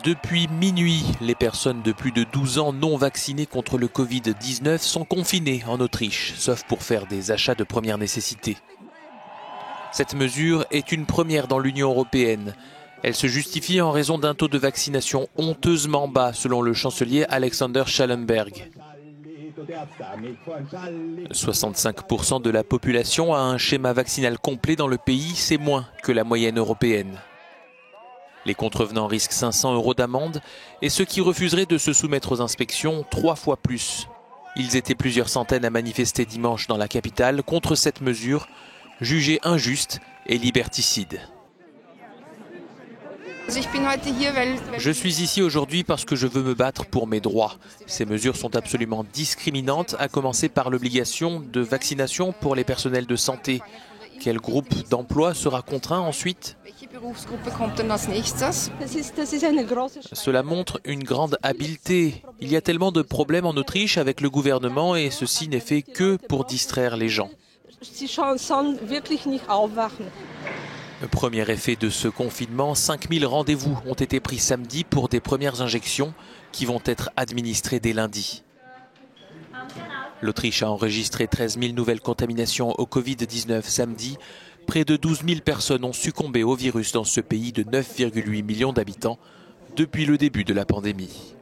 Depuis minuit, les personnes de plus de 12 ans non vaccinées contre le Covid-19 sont confinées en Autriche, sauf pour faire des achats de première nécessité. Cette mesure est une première dans l'Union européenne. Elle se justifie en raison d'un taux de vaccination honteusement bas, selon le chancelier Alexander Schallenberg. 65% de la population a un schéma vaccinal complet dans le pays, c'est moins que la moyenne européenne. Les contrevenants risquent 500 € d'amende et ceux qui refuseraient de se soumettre aux inspections 3 fois plus. Ils étaient plusieurs centaines à manifester dimanche dans la capitale contre cette mesure, jugée injuste et liberticide. Je suis ici aujourd'hui parce que je veux me battre pour mes droits. Ces mesures sont absolument discriminantes, à commencer par l'obligation de vaccination pour les personnels de santé. Quel groupe d'emploi sera contraint ensuite ? Cela montre une grande habileté. Il y a tellement de problèmes en Autriche avec le gouvernement et ceci n'est fait que pour distraire les gens. Le premier effet de ce confinement, 5000 rendez-vous ont été pris samedi pour des premières injections qui vont être administrées dès lundi. L'Autriche a enregistré 13 000 nouvelles contaminations au Covid-19 samedi. Près de 12 000 personnes ont succombé au virus dans ce pays de 9,8 millions d'habitants depuis le début de la pandémie.